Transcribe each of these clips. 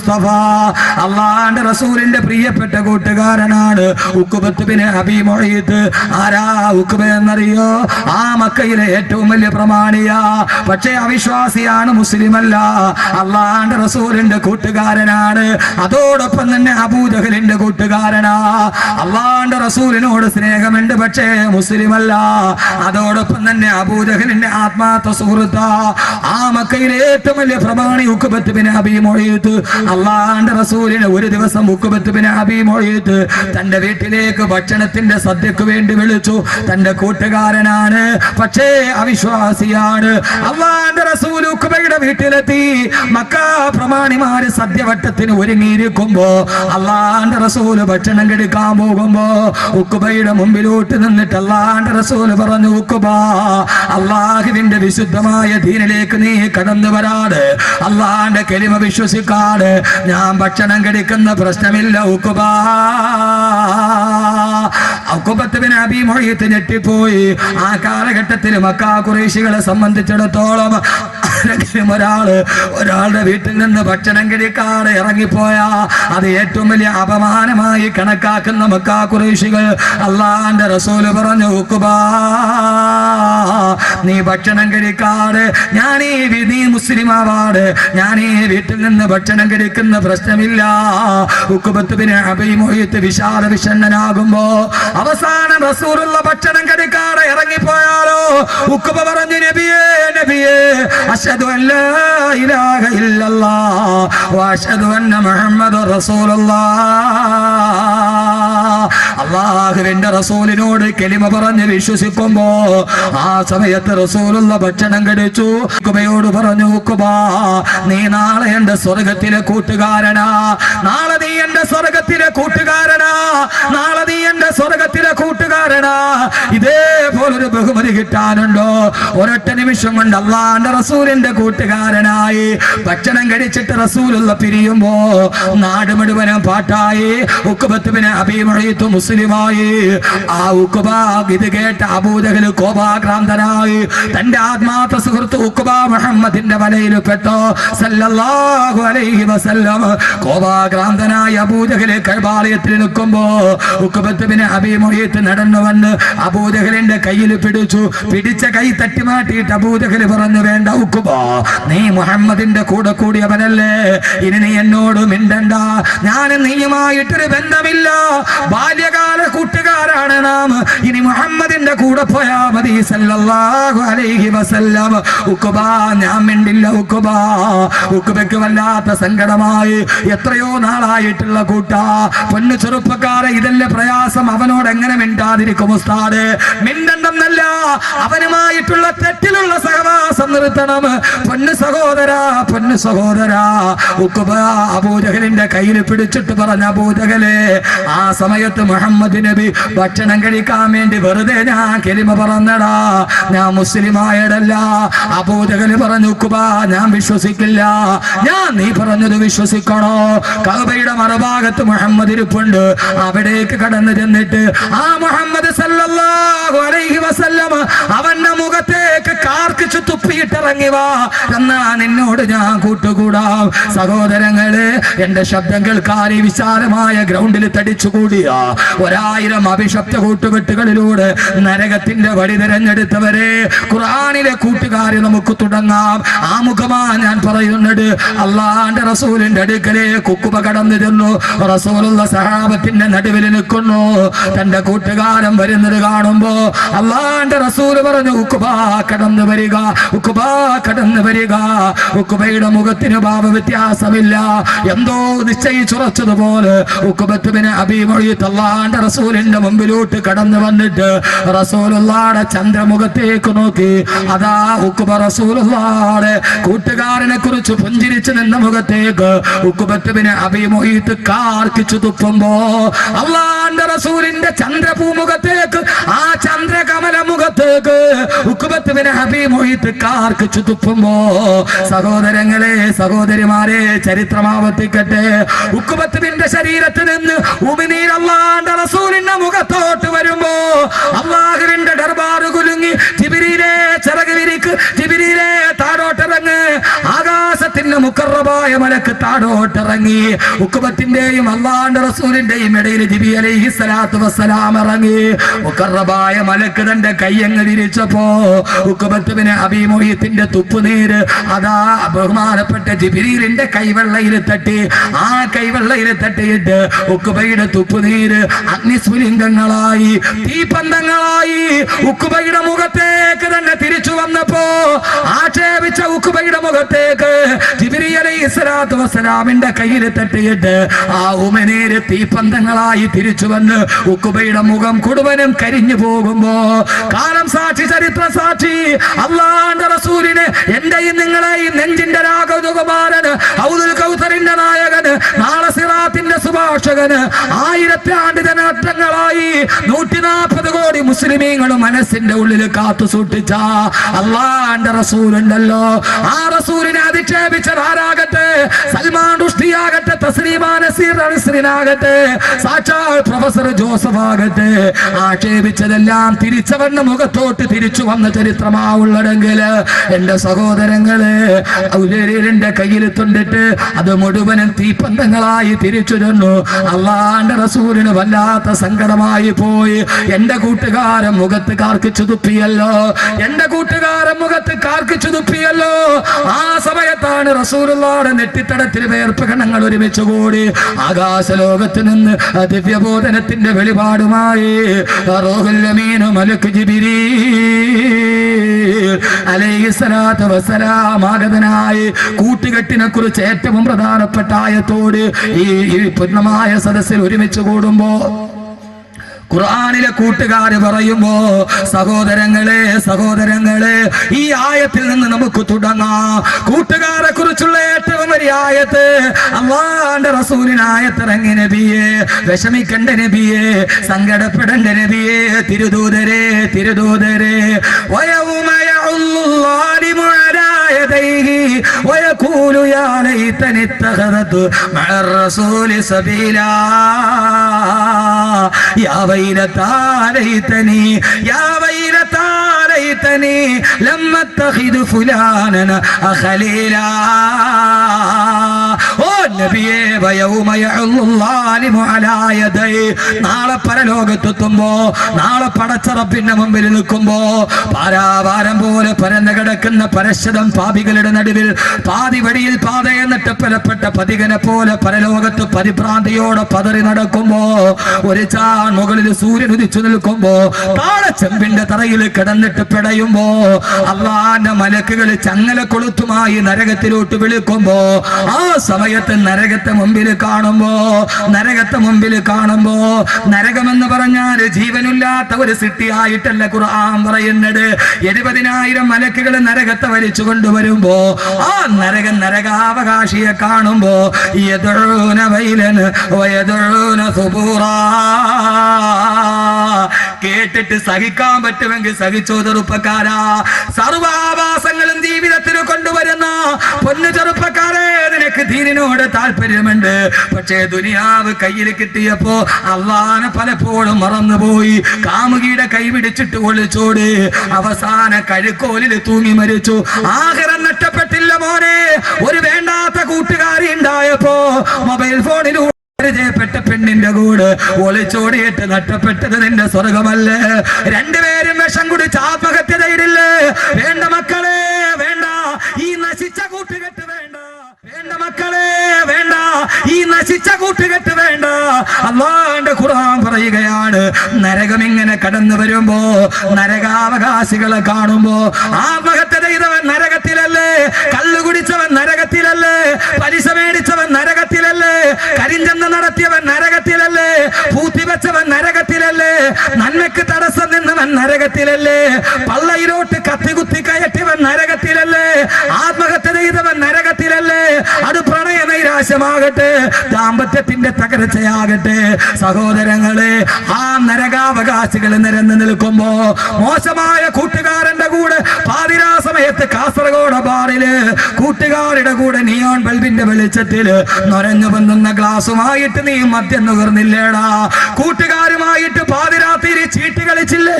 മുസ്തഫ. അള്ളാന്റെ റസൂലിന്റെ പ്രിയപ്പെട്ട കൂട്ടുകാരനാണ് ഉഖബത്ത് ബിൻ അബീ മുഈത്ത്. ആരാ ഉഖബ എന്നറിയോ? ആ മക്കയിലെ ഏറ്റവും വലിയ പ്രമാണിയാ. പക്ഷേ അവിശ്വാസിയാണ്, മുസ്ലിമല്ല. അള്ളാന്റെ റസൂലിന്റെ കൂട്ടുകാരനാണ്. അതോടൊപ്പം തന്നെ അബൂജഹലിന്റെ കൂട്ടുകാരനാ. അള്ളാന്റെ റസൂലിനോട് സ്നേഹമുണ്ട്, പക്ഷേ മുസ്ലിമല്ല. അതോടൊപ്പം തന്നെ അബൂജഹലിന്റെ ആത്മാർത്ഥ സുഹൃത്താ. ആ മക്കയിലെ ഏറ്റവും വലിയ പ്രമാണി ഉഖബത്ത് ബിൻ അബീ മുഈത്ത്. അള്ളാന്റെ റസൂലിനെ ഒരു ദിവസം ഉഖബത്ത് ബിൻ അബീ മുഈത്ത് തന്റെ വീട്ടിലേക്ക് ഭക്ഷണത്തിന്റെ സദ്യക്ക് വേണ്ടി വിളിച്ചു. തന്റെ കൂട്ടുകാരനാണ്, പക്ഷേ അവിശ്വാസിയാണ്. അള്ളാന്റെ റസൂൽ ഉഖബയുടെ വീട്ടിലെത്തി. മക്ക പ്രമാണിമാര് സദ്യവട്ടത്തിന് ഒരുങ്ങിയിരിക്കുമ്പോ അള്ളാന്റെ റസൂൽ ഭക്ഷണം കഴിക്കാൻ പോകുമ്പോ ഉഖബയുടെ മുമ്പിലോട്ട് നിന്നിട്ട് അള്ളാന്റെ റസൂൽ പറഞ്ഞു, ഉഖബ, അള്ളാഹുവിന്റെ വിശുദ്ധമായ ദീനിലേക്ക് നീ കടന്നു വരാതെ, അള്ളാന്റെ കലിമ വിശ്വസിക്കാതെ ഞാൻ ഭക്ഷണം കഴിക്കുന്ന പ്രശ്നമില്ല ഉഖബ. ഉഖബത്ത് ബിൻ അബീ മുഈത്ത് ഞെട്ടിപ്പോയി. ആ കാലഘട്ടത്തിൽ മക്ക ഖുറൈശികളെ സംബന്ധിച്ചിടത്തോളം ഒരാളുടെ വീട്ടിൽ നിന്ന് ഭക്ഷണം കഴിക്കാതെ ഇറങ്ങിപ്പോയാ അത് ഏറ്റവും വലിയ അപമാനമായി കണക്കാക്കുന്ന മക്ക ഖുറൈശികൾ. അള്ളാന്റെ റസൂല് പറഞ്ഞു, ഉഖബ, നീ ഭക്ഷണം കഴിക്കാതെ നീ മുസ്ലിം ആവാതെ ഞാൻ ഈ വീട്ടിൽ നിന്ന് ഭക്ഷണം കഴിക്കുന്ന പ്രശ്നമില്ല. ഉഖബത്ത് ബിൻ അബീ മുഈത്ത് വിശാല വിഷണ്ണനാകുമ്പോ അവസാനം റസൂലുള്ള ഭക്ഷണം കഴിക്കാതെ ഇറങ്ങിപ്പോയാലോ? ഉഖബ പറഞ്ഞു, നബിയേ, നബിയേ, അശ്ഹദു അൻ ലാ ഇലാഹ ഇല്ലല്ലാഹ് വ അശ്ഹദു അന്ന മുഹമ്മദുർ റസൂലുള്ളാഹ്. അല്ലാഹുവിന്റെ റസൂലിനോട് കലിമ പറഞ്ഞ് വിശ്വസിക്കുമ്പോ ആ സമയത്ത് റസൂലുള്ള ഭക്ഷണം കഴിച്ചു. ഉഖബയോട് പറഞ്ഞു, ഉഖബ, നീ നാളെ എന്റെ സ്വർഗത്തിലെ കൂട്ടുകാരനാ. നാളെ നീ എന്റെ സ്വർഗത്തിലെ കൂട്ടുകാരനാ. നാളെ നീ എന്റെ സ്വർഗത്തിലെ കൂട്ടുകാരനാ. ഇതേപോലൊരു ബഹുമതി കിട്ടാനുണ്ടോ? ഒരൊറ്റ നിമിഷം കൊണ്ട് അള്ളാന്റെ റസൂലിന്റെ കൂട്ടുകാരനായി ഭക്ഷണം കഴിച്ചിട്ട് റസൂലുള്ള പിരിയുമ്പോ നാട് മുഴുവനും പാട്ടായി. ഉഖബത്ത് ബിൻ അബീ മുഈത്ത് മുസ്ലിമായി. ആ ഉഖബ ഇത് കേട്ട അബൂജഹൽ കോപാക്രാന്തനായി. തന്റെ ആത്മാർത്ഥ സുഹൃത്ത് ഉഖബ മുഹമ്മദിന്റെ വലയിൽ പെട്ടോ സല്ലല്ലാഹു അലൈഹി വസല്ലം. കോപാക്രാന്തനായ അബൂജഹൽ കഅബാലയത്തിൽ നിൽക്കുമ്പോ ഉഖബത്ത് ബിൻ അബീ മുഈത്ത് നടന്നു വന്ന് അബൂജഹലിന്റെ കയ്യിൽ പിടിച്ചു. പിടിച്ച കൈ തട്ടി മാറ്റിയിട്ട് അബൂജഹൽ പറഞ്ഞു, വേണ്ട ഉഖബ, നീ മുഹമ്മദിന്റെ കൂടെ കൂടിയവനല്ലേ, ഇനി നീ എന്നോട് മിണ്ടണ്ട. ഞാൻ നീയുമായിട്ടൊരു ബന്ധമില്ല, ബാല്യകാല കൂട്ടുകാരാണ് നാം. ഇനി മുഹമ്മദിന്റെ കൂടെ പോയാ മതി സല്ലല്ലാഹു അലൈഹി വസല്ലം. ഉഖബ, ഞാൻ മിണ്ടില്ല ഉഖബ. ഉഖബയ്ക്ക് വല്ലാത്ത സങ്കടമായി. എത്രയോ നാളായിട്ടുള്ള കൂട്ടാ, പൊന്നു ചെറുപ്പക്കാരെ, ഇതല്ലേ പ്രയാസം. അവനോട് എങ്ങനെ മിണ്ടാതിരിക്കും ഉസ്താദ്? മിണ്ടണ്ടെന്നല്ല, അവനുമായിട്ടുള്ള തെറ്റിലുള്ള സഹവാസം നിർത്തണം. പൊന്നു സഹോദരാ, പൊന്നു സഹോദരാ. ഉഖബ അബൂജഹലിന്റെ കയ്യിൽ പിടിച്ചിട്ട് പറഞ്ഞ, അബൂജഹലെ, ആ സമയത്ത് മുഹമ്മദ് നബി ഭക്ഷണം കഴിക്കാൻ വേണ്ടി വെറുതെ ഞാൻ കലിമ പറഞ്ഞടാ, ഞാൻ മുസ്ലിമായടല്ല. അബൂജഹൽ പറഞ്ഞു, ഉഖബ, ഞാൻ വിശ്വസിക്കില്ല. ഞാൻ നീ പറഞ്ഞത് വിശ്വസിക്കണോ? കഅബയുടെ മറുഭാഗത്ത് മുഹമ്മദ് ഇരിപ്പുണ്ട്. അവിടേക്ക് കടന്നു ചെന്നിട്ട് ആ മുഹമ്മദ് സല്ലല്ലാഹു അലൈഹി വസല്ലം അവന്റെ മുഖത്തേക്ക് കാർക്കിച്ചു തുപ്പിയിട്ടിറങ്ങി വാ, എന്നാ നിന്നോട് ഞാൻ കൂട്ടുകൂടാം. സഹോദരങ്ങളെ, എന്റെ ശബ്ദം കേൾക്കാൻ ഈ വിശാലമായ ഗ്രൗണ്ടിൽ തടിച്ചുകൂടിയ 1000 അഭിശബ്ദ കൂട്ടുകെട്ടുകളിലൂടെ നരകത്തിന്റെ വഴി തിരഞ്ഞെടുത്തവരെ, ഖുർആനിലെ കൂട്ടുകാരെ നമുക്ക് തുടങ്ങാം. ആ മുഖമാ ഞാൻ പറയുന്നത്. അള്ളാന്റെ റസൂലിന്റെ അടുക്കലേക്ക് ഉഖബ കടന്നു ചെന്നു. റസൂലുള്ള സഹാബത്തിന്റെ നടുവിൽ നിൽക്കുന്നു. തന്റെ കൂട്ടുകാരൻ വരുന്നത് കാണുമ്പോ അള്ളാന്റെ റസൂൽ പറഞ്ഞു, ഉഖബ കടന്നു വരിക, ഉഖബ കടന്നു വരിക. ഉഖബയുടെ മുഖത്തിന് ഭാവ വ്യത്യാസമില്ല. എന്തോ നിശ്ചയിച്ചുറച്ചതുപോലെ ഉഖബത്ത് ബിൻ അബീ മുഈത്ത് അള്ളാന്റെ റസൂലിന്റെ മുമ്പിലോട്ട് കടന്നു വന്നിട്ട് റസൂലുള്ളാഹിയുടെ ചന്ദ്രമുഖത്തേക്ക് നോക്കി. അതാ ഉഖബ റസൂലുള്ളാഹിയുടെ കൂട്ടുകാരനെ കുറിച്ച് പുഞ്ചിരിച്ചു നിന്ന മുഖത്തേക്ക് ഉഖബത്ത് ബിൻ അബീ മുഈത്ത് കാർക്കിച്ചു തുപ്പുമ്പോ അള്ളാന്റെ റസൂലിന്റെ ചന്ദ്രപൂമുഖത്തേക്ക്, ആ ചന്ദ്രകമല മുഖത്തേക്ക് ഉഖബത്ത് ബിൻ അബീ മുഈത്ത് കാർക്കിച്ചു തുപ്പുമ്പോ, സഹോദരങ്ങളെ, സഹോദരിമാരെ, ചരിത്രമാവർത്തിക്കട്ടെ. ഉഖബത്തിന്റെ ശരീരത്തിൽ നിന്ന് ഉമിനീർ അള്ളാന്റെ റസൂലിന്റെ മുഖത്തോട്ട് വരുമ്പോ അള്ളാഹുവിന്റെ ദർബാറ് കുലുങ്ങി. ജിബ്രീലേ, ചിറക് വിരിക്ക്, ജിബ്രീലേ, താഴോട്ടിറങ്ങ്. ആകാശത്തിന്റെ തന്നെ മുഖറബായ മലക്ക് താഴോട്ടിറങ്ങി. ഉഖബത്തിന്റെയും അല്ലാഹുവിന്റെ റസൂലിന്റെയും ഇടയിൽ ജിബിരി അലൈഹിസ്സലാത്തു വസ്സലാം ഇറങ്ങി. മുഖറബായ മലക്ക് തന്റെ കൈയങ്ങ് വിരിച്ചപ്പോ ഉഖബത്ത് ബിൻ അബീ മുഈത്തിന്റെ തുപ്പുനീര് അതാ ബഹുമാനപ്പെട്ട ജിബ്രീലിന്റെ കൈവെള്ളയിൽ തട്ടി. ആ കൈവെള്ളയിൽ തട്ടിയിട്ട് ഉഖബയുടെ തുപ്പുനീര് അഗ്നിസ്ഫുലിംഗങ്ങളായി, തീപന്തങ്ങളായി ഉഖബയുടെ മുഖത്തേക്ക് തന്നെ തിരിച്ചു വന്നപ്പോ ആക്ഷേപിച്ച ഉഖബയുടെ മുഖത്തേക്ക് ജിബ്രീൽ അലൈഹിസ്സലാത്തു വസ്സലാമിന്റെ കയ്യിൽ തട്ടിയിട്ട് ആ ഉമനീര് തീപന്തങ്ങളായി തിരിച്ചു വന്ന് ഉഖബയുടെ മുഖം മുഴുവനും കരിഞ്ഞു പോകുമ്പോ കാലം സാക്ഷി, ചരിത്ര സാക്ഷി, അല്ലാഹുവിന്റെ റസൂലിനെ എന്റെയും നിങ്ങളെയും നെഞ്ചിന്റെ രാഘവകുമാരന്, ഹൗദുൽ കൗസറിന്റെ നായകന്, നാളെ സിറാത്തിന്റെ സുഭാഷകന്, 1000 ആണ്ട് ജനനങ്ങളായി 140 കോടി മുസ്ലിമീങ്ങളും മനസ്സിന്റെ ഉള്ളിൽ കാത്തു സൂക്ഷിച്ച അല്ലാഹുവിന്റെ റസൂലുണ്ടല്ലോ. ആ റസൂലിനെ അധിക്ഷേപിച്ചതാരാകട്ടെ, സൽമാൻ റുഷ്ദിയാകട്ടെ, തസ്ലീമാ നസീർ അൽസ്രിനാകട്ടെ, സാക്ഷാൽ പ്രൊഫസർ ജോസഫ് ആകട്ടെ, ആക്ഷേപിച്ചതെല്ലാം തിരിച്ചവന്റെ മുഖത്തോട്ട് തിരിച്ചു വന്ന ചരിത്രമാവുള്ളതെങ്കിൽ എന്റെ സഹോദരങ്ങള് ഔലേരിന്റെ കയ്യിൽ തൊണ്ടിട്ട് അത് മുഴുവനും തീപ്പന്തങ്ങളായി തിരിച്ചു തന്നു. അല്ലാഹുവിന്റെ റസൂലിന് വല്ലാത്ത സങ്കടമായി പോയി. എന്റെ കൂട്ടുകാരൻ മുഖത്ത് കാർക്കിച്ചു തുപ്പിയല്ലോ, എന്റെ കൂട്ടുകാരൻ മുഖത്ത് കാർക്കിച്ചു തുപ്പിയല്ലോ. ആ സമയത്താണ് റസൂലുള്ളാഹിയുടെ നെറ്റിത്തടത്തിൽ വേർപ്പ് കണങ്ങൾ ഒരുമിച്ച് കൂടി ആകാശലോകത്ത് നിന്ന് ദിവ്യബോധനത്തിന്റെ വെളിപാടുമായി റൂഹുൽ അമീൻ മലക്ക് ജിബ്രീൽ അലൈഹിസ്സലാത്തു വസ്സലാം ആഗതനായി കൂട്ടുകെട്ടിനെ കുറിച്ച് ഏറ്റവും പ്രധാനപ്പെട്ട ആയത്തോട് ഈ പൂർണ്ണമായ സദസ്സിൽ ഒരുമിച്ച് കൂടുമ്പോ ഖുർആനിലെ കൂട്ടുകാര് പറയുമ്പോ സഹോദരങ്ങളെ ഈ ആയത്തിൽ നിന്ന് നമുക്ക് തുടങ്ങാം. കൂട്ടുകാരെ കുറിച്ചുള്ള ഏറ്റവും വലിയ ആയത്ത് അല്ലാഹുവിന്റെ റസൂലിന് ആയത്തിറങ്ങി. നബിയെ വിഷമിക്കണ്ട, നബിയെ സങ്കടപ്പെടണ്ട, നബിയെ തിരുദൂതരെ വയൗമ യഉല്ലാലിമു അലാ യദൈഹി വയഖൂലു യാ ലൈതനി ഇത്തഖദതു മഅർ റസൂലി സബീലാ യാ വൈലതാ ലൈതനി ലം അത്തഖിദു ഫുലാനൻ ഖലീലാ. ഓ നബിയേ, വയൗമ യഉല്ലാലിമു അലാ യദൈ, നാളെ പരലോകത്തെത്തുമ്പോ, നാളെ പടച്ച റബ്ബിന്റെ മുമ്പിൽ നിൽക്കുമ്പോ പാരാവാരം പോലെ പരന്നു കിടക്കുന്ന പരശതം പാപികളുടെ നടുവിൽ പാതി വഴിയിൽ പാതയെ നട്ടപ്പലപ്പെട്ട പതികനെ പോലെ പരലോകത്ത് പരിഭ്രാന്തിയോടെ പതറി നടക്കുമ്പോ ഒരു ചാൺ മുകളിൽ സൂര്യൻ ഉദിച്ചു നിൽക്കുമ്പോ താളച്ചെമ്പിന്റെ തറയിൽ കിടന്നിട്ട് പിടയുമ്പോ അല്ലാഹുവിന്റെ മലക്കുകൾ ചങ്ങല കൊളുത്തുമായി നരകത്തിലോട്ട് വിളിക്കുമ്പോ ആ സമയത്ത് നരകത്തെ മുമ്പിൽ കാണുമ്പോ നരകമെന്ന് പറഞ്ഞാൽ ജീവനില്ലാത്ത ഒരു സിട്ടിയായിട്ടല്ല ഖുർആൻ പറയുന്നത്. 70,000 മലക്കുകൾ നരകത്തെ വലിച്ചു കൊണ്ടുവരുമ്പോ ആ നരകാവകാശിയെ കാണുമ്പോ യദഊന വൈലൻ വയദഊന സുബൂറാ. കേട്ടിട്ട് സഹിക്കാൻ പറ്റുമെങ്കിൽ സഹിച്ചോ ചെറുപ്പക്കാരാ. സർവാഭാസങ്ങളും ജീവിതത്തിൽ കൊണ്ടുവരുന്ന പൊന്നു ചെറുപ്പക്കാരെ, നിനക്ക് ദീനിനോട് താല്പര്യമുണ്ട്, പക്ഷേ ദുനിയാവ് കയ്യിൽ കിട്ടിയപ്പോ അള്ളാനെ പലപ്പോഴും മറന്നുപോയി. കാമുകിയുടെ കൈ പിടിച്ചിട്ട് ഒളിച്ചോട് അവസാന കഴുക്കോലിൽ തൂങ്ങി മരിച്ചു. ആഖിറം നഷ്ടപ്പെട്ടില്ല മോനെ. ഒരു വേണ്ടാത്ത കൂട്ടുകാരി ഉണ്ടായപ്പോ മൊബൈൽ ഫോണിലൂടെ പരിചയപ്പെട്ട പെണ്ണിന്റെ കൂടെ ഒളിച്ചോടിയിട്ട് നഷ്ടപ്പെട്ടത് നിന്റെ സ്വർഗമല്ലേ? രണ്ടുപേരും വിഷം കുടിച്ച് ആത്മഹത്യ ചെയ്തില്ലേ? വേണ്ട മക്കളെ, വേണ്ട ഈ നശിച്ച കൂട്ടുകെട്ട്, വേണ്ട മക്കളെ, വേണ്ട ഈ നശിച്ച കൂട്ടുകെട്ട്, വേണ്ട. അല്ലാഹുവിന്റെ ഖുർആൻ പറയുകയാണ്, നരകം ഇങ്ങനെ കടന്നു വരുമ്പോ നരകാവകാശികളെ കാണുമ്പോ ആത്മഹത്യ ചെയ്തവൻ നരകത്തിലല്ലേ, കള്ളു കുടിച്ചവൻ നരകത്തിലല്ലേ, പലിശ മേടിച്ചവൻ നരകത്തിലല്ലേ, കരിഞ്ചന്ത നടത്തിയവൻ നരകത്തിലല്ലേ, പൂത്തിവെച്ചവൻ നരകത്തിലല്ലേ, നന്മയ്ക്ക് തടസ്സം നിന്നവൻ നരകത്തിലല്ലേ, പള്ളയിലോട്ട് കത്തികുത്തി കയറ്റിയവൻ നരകത്തിലല്ലേ, ആത്മഹത്യ ചെയ്തവൻ നരകത്തിലല്ലേ. അത് പ്രണയ നൈരാശ്യമാകട്ടെ, ദാമ്പത്യത്തിന്റെ തകർച്ചയാകട്ടെ, സഹോദരങ്ങളെ ആ നരകാവകാശികൾ നിരന്നു നിൽക്കുമ്പോ മോശമായ കൂട്ടുകാരന്റെ കൂടെ പാതിരാ സമയത്ത് കാസർഗോഡ് ബാറില് കൂട്ടുകാരുടെ കൂടെ നിയോൺ ബൾബിന്റെ വെളിച്ചത്തിൽ നൊരഞ്ഞു പൊന്നുന്ന ഗ്ലാസുമായിട്ട് നീ മദ്യം നുകർന്നില്ലേടാ? കൂട്ടുകാരുമായിട്ട് പാതിരാത്രി ചീട്ട് കളിച്ചില്ലേ?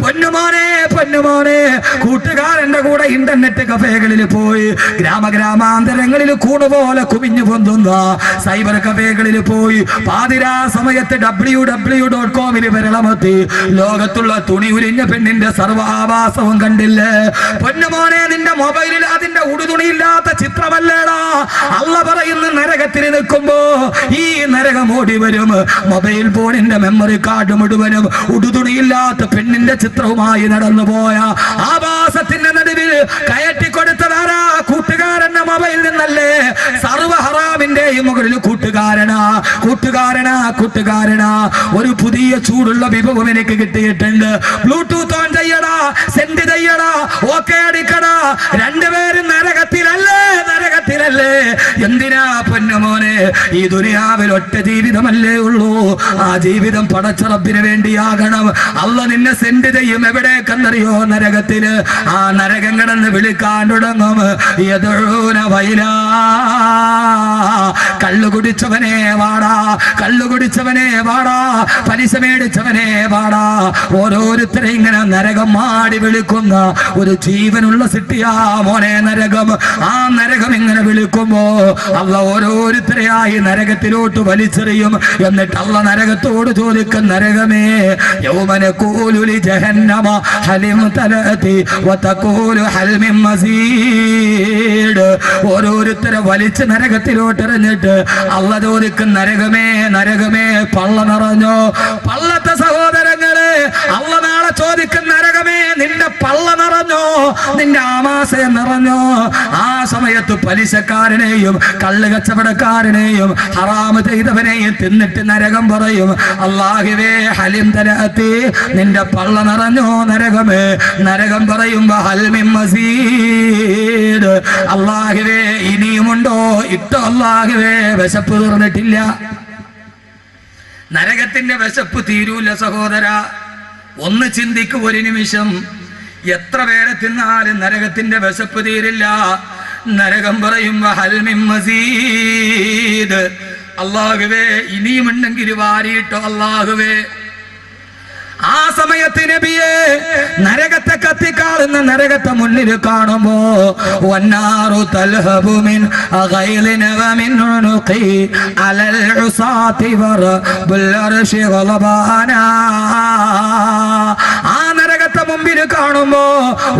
പൊന്നുമോനെ പൊന്നുമോനെ, കൂട്ടുകാരന്റെ കൂടെ ഇന്റർനെറ്റ് കഫേകളിൽ പോയി ഗ്രാമാന്തരങ്ങളിൽ കൂണുപോലെ കുമിഞ്ഞു പൊന്തുന്ന സൈബർ കഫേകളിൽ പോയി പാതിരാ സമയത്ത് www.com വിരളമത്തി ലോകത്തുള്ള തുണി ഉരിഞ്ഞ പെണ്ണിന്റെ സർവാഭാസവും കണ്ടില്ലേ? പൊന്നുമോനെ, നിന്റെ മൊബൈലിൽ അതിന്റെ ഉടുതുണിയില്ലാത്ത ചിത്രമല്ലേടാ? അള്ള പറയുന്ന നരകത്തിൽ നിൽക്കുമ്പോ ഈ നരകം ഓടി വരും. മൊബൈൽ ഫോണിന്റെ മെമ്മറി കാർഡ് മുഴുവനും ഉടുതുണിയില്ലാത്ത പെണ്ണിന്റെ ചിത്രവുമായി നടന്നു പോയ ആഭാസത്തിന്റെ നടുവിൽ കയറ്റിക്കൊടുത്തതാരാ? കൂട്ടുകാരന്റെ മൊബൈൽ നിന്നല്ലേ? സർവ ഹറാമിന്റെയും മുകളിൽ കൂട്ടുകാരനാ കൂട്ടുകാരനാ കൂട്ടുകാരനാ. ഒരു പുതിയ ചൂടുള്ള വിഭവം എനിക്ക് കിട്ടിയിട്ടുണ്ട്. ബ്ലൂടൂത്ത് ഓൺ ചെയ്യടാ, സെൻഡ് ചെയ്യടാ, ഓക്കെ അടിക്കടാ. രണ്ടുപേരും നരകത്തിലല്ലേ നരകത്തിലല്ലേ? എന്തിനാ പൊന്നുമോനെ? ഈ ദുനിയാവിൽ ഒറ്റ ജീവിതമല്ലേ ഉള്ളൂ. ആ ജീവിതം പടച്ച റബ്ബിന് വേണ്ടിയാകണം. അള്ള നിന്നെ സെൻഡ് ചെയ്യും എവിടേക്കെന്നറിയോ? നരകത്തില്. ആ നരകം കിടന്ന് വിളിക്കാൻ തുടങ്ങും. യദഊന വൈലാ, കള്ളു കുടിച്ചവനെ വാടാ, കള്ളു കുടിച്ചവനെ വാടാ, പലിശ മേടിച്ചവനെ വാടാ. ഓരോരുത്തരെ ഇങ്ങനെ നരകം മാടി വിളിക്കുന്ന ഒരു ജീവനുള്ള സിട്ടിയാ മോനെ നരകം. ആ നരകം ഇങ്ങനെ വിളിക്കുമ്പോ അള്ള ഓരോരുത്തരെയായി നരകത്തിലോട്ട് വലിച്ചെറിയും. എന്നിട്ട് അള്ള നരകത്തോട് ചോദിക്കും, നരകമേ യൗമന കൂലുലി ജഹന്നമ ഹലിം തലതി വതഖൂലു ഹൽ മിൻ മസീദ്. ഓരോരുത്തരെ വലിച്ച് നരകത്തിലോട്ട് എറിഞ്ഞിട്ട് അള്ള ചോദിക്കും, നരകമേ നരകമേ പള്ള നിറഞ്ഞോ? പള്ളത്തെ സഹോദരങ്ങളെ, അള്ള നാളെ ചോദിക്കും, നരകമേ നിന്റെ പള്ള നിറഞ്ഞോ? നിന്റെ ആമാശയം നിറഞ്ഞോ? ആ സമയത്ത് പലിശക്കാരനെയും കള്ള് കച്ചവടക്കാരനെയും ഹറാമ് ചെയ്തവനെയും തിന്നിട്ട് നരകം പറയും, അല്ലാഹുവേ ഹലിം തലഅത്തി, നിന്റെ പള്ള നിറഞ്ഞോ നരകമേ? നരകം പറയുമ്പോ ഹൽ മിൻ മസീദ്, അല്ലാഹുവേ ഇനിയുമുണ്ടോ? ഇട്ടോ അല്ലാഹുവേ, വിശപ്പ് തീർന്നിട്ടില്ല. നരകത്തിന്റെ വിശപ്പ് തീരൂല സഹോദര. ഒന്ന് ചിന്തിക്കൂ ഒരു നിമിഷം. എത്ര പേരെ തിന്നാലും നരകത്തിന്റെ വിശപ്പ് തീരില്ല. നരകം പറയുമ്പോ ഹൽ മിൻ മസീദ്, അല്ലാഹുവേ ഇനിയുമുണ്ടെങ്കിൽ വാരിയിട്ടോ അല്ലാഹുവേ. ആ സമയത്ത് നബിയെ നരകത്തെ കത്തിക്കാളുന്ന നരകത്തെ മുന്നിൽ കാണുമ്പോ വന്നാറു തൽഹബു മിൻ ഗൈലിന വമിൻ ഉനുഖി അലൽ ഉസാതി വറബുൽ അർശി ഗളബാനാ. ആ നരകത്തെ മുമ്പിൽ കാണുമ്പോ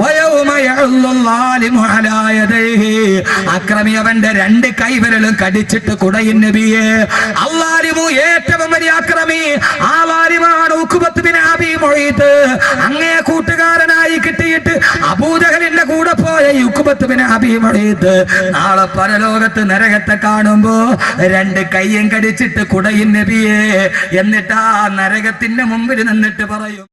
വയൗമ യഉല്ലു ളാലിമു അലാ യദൈഹി, അക്രമി അവന്റെ രണ്ട് കൈവിരലും കടിച്ചിട്ട് കുടയും നബിയെ. അല്ലാലിമു ഏറ്റവും വലിയ അക്രമി ആ ലാലിമാണ് ഉഖബത്ത് ബിൻ അബീ മുഈത്ത്. അങ്ങേ കൂട്ടുകാരനായി കിട്ടിയിട്ട് അബൂജഹലിന്റെ കൂടെ പോയ ഉഖബത്ത് ബിൻ അബീ മുഈത്ത് നാളെ പരലോകത്ത് നരകത്തെ കാണുമ്പോ രണ്ട് കൈയും കടിച്ചിട്ട് കുടയും നബിയെ. എന്നിട്ട് ആ നരകത്തിന്റെ മുമ്പിൽ നിന്നിട്ട് പറയും,